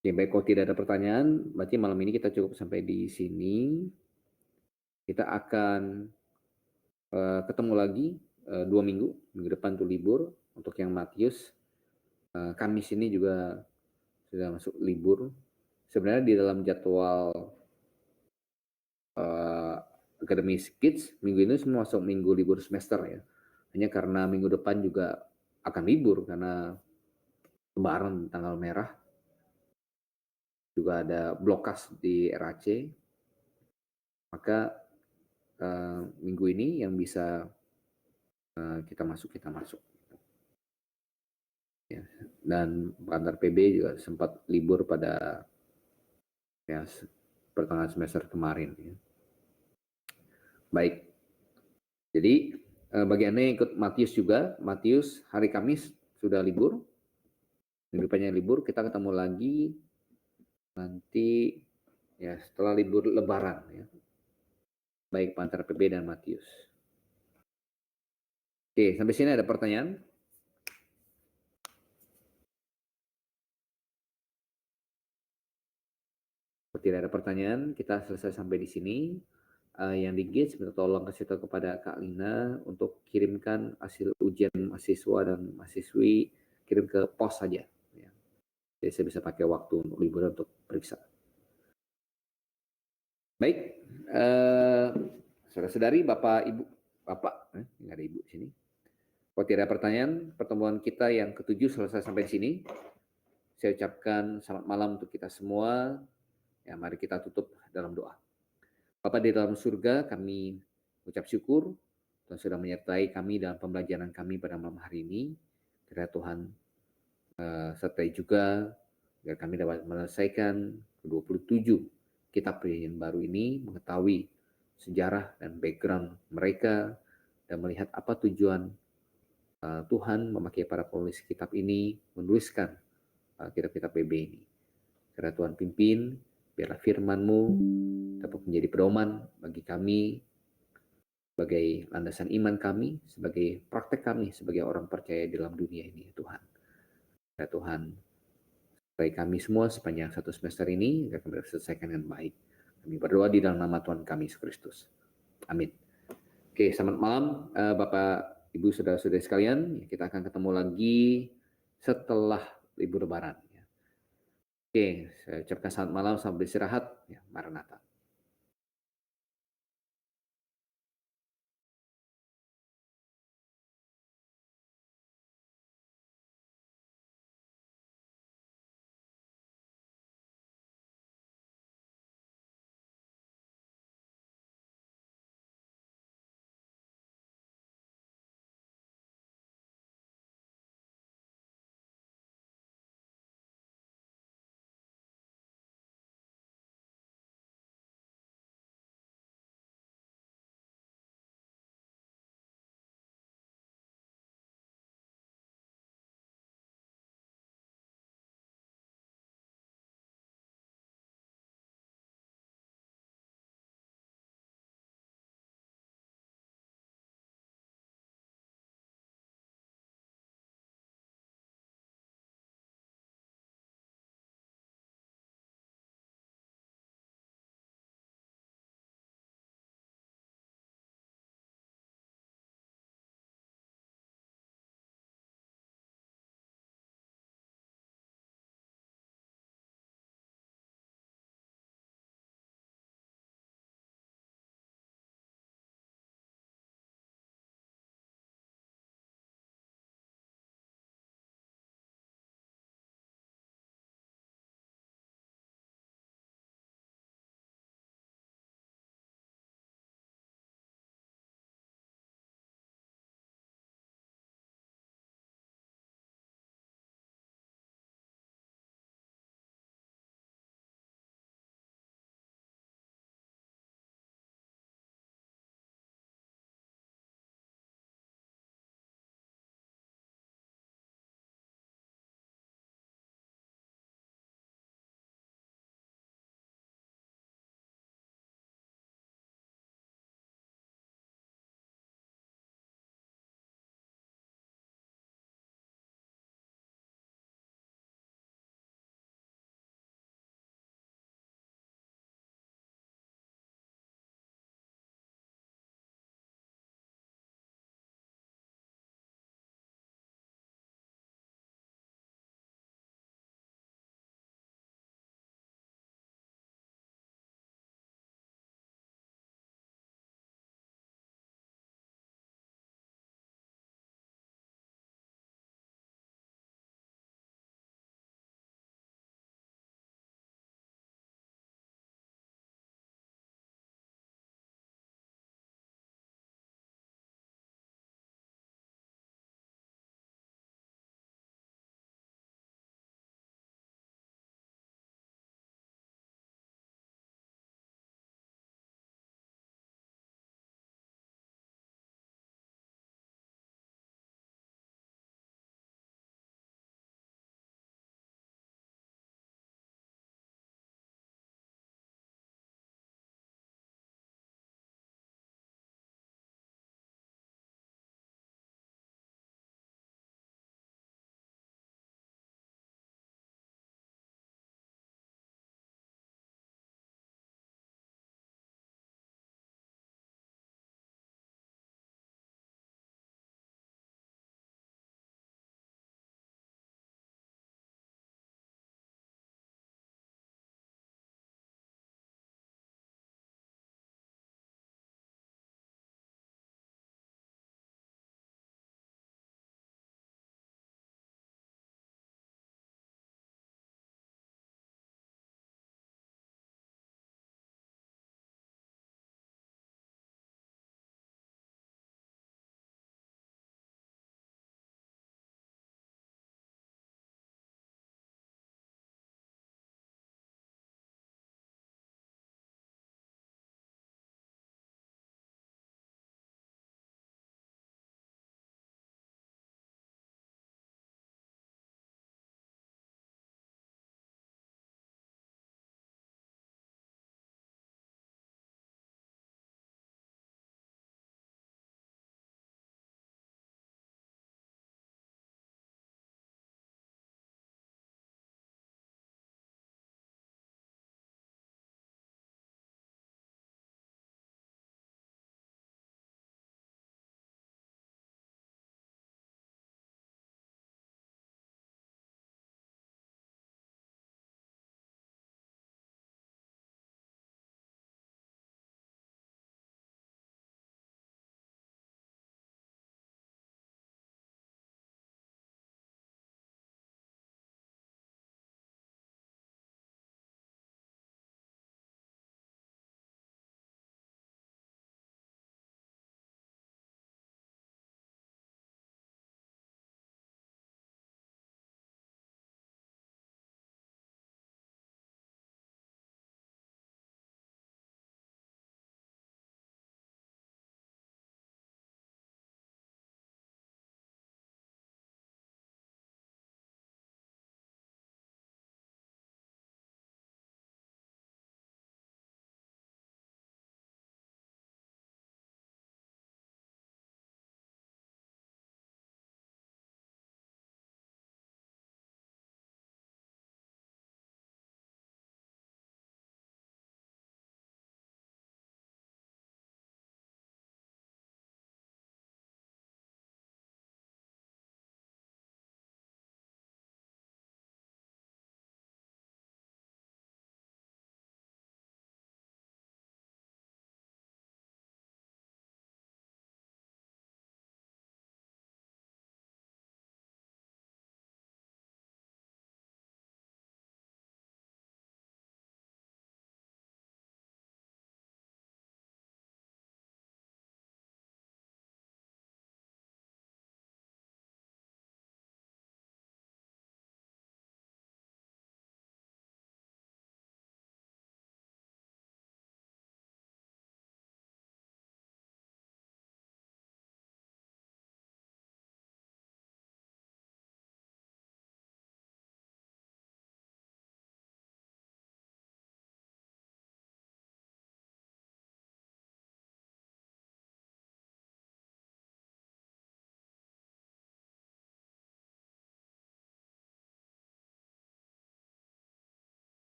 Oke, baik, kalau tidak ada pertanyaan, berarti malam ini kita cukup sampai di sini. Kita akan ketemu lagi 2 minggu. Minggu depan tuh libur. Untuk yang Matius, Kamis ini juga sudah masuk libur. Sebenarnya di dalam jadwal Academy Kids, minggu ini semua masuk minggu libur semester ya. Hanya karena minggu depan juga akan libur karena Lebaran tanggal merah. Juga ada blokas di RAC. Maka minggu ini yang bisa kita masuk. Ya. Dan antar PB juga sempat libur pada ya, pertengahan semester kemarin. Ya. Baik, jadi bagi Anda yang ikut Matius juga, Matius hari Kamis sudah libur, minggu depannya libur, kita ketemu lagi nanti ya setelah libur Lebaran ya, baik antara PB dan Matius. Oke, sampai sini ada pertanyaan? Kalau tidak ada pertanyaan, kita selesai sampai di sini. Yang di Gates minta tolong kasih tahu kepada Kak Lina untuk kirimkan hasil ujian mahasiswa dan mahasiswi, kirim ke pos saja. Ya. Jadi saya bisa pakai waktu untuk liburan untuk periksa. Baik, saudara-saudari, Bapak, Ibu, Bapak, nggak ada Ibu di sini. Kalau tidak ada pertanyaan, pertemuan kita yang ke-7 selesai sampai di sini. Saya ucapkan selamat malam untuk kita semua. Ya, mari kita tutup dalam doa. Bapa di dalam surga, kami ucap syukur Tuhan sudah menyertai kami dalam pembelajaran kami pada malam hari ini. Kiranya Tuhan sertai juga agar kami dapat menyelesaikan ke-27 kitab perjanjian baru ini, mengetahui sejarah dan background mereka, dan melihat apa tujuan Tuhan memakai para penulis kitab ini menuliskan kitab-kitab BB ini. Karena Tuhan pimpin, biarlah firman-Mu dapat menjadi pedoman bagi kami, sebagai landasan iman kami, sebagai praktek kami, sebagai orang percaya dalam dunia ini, Tuhan. Ya Tuhan, supaya kami semua sepanjang satu semester ini agar kami selesaikan dengan baik. Kami berdoa di dalam nama Tuhan kami, Yesus Kristus. Amin. Oke, selamat malam Bapak, Ibu, saudara-saudari sekalian. Kita akan ketemu lagi setelah libur Lebaran. Oke, saya ucapkan selamat malam, selamat beristirahat. Maranatha.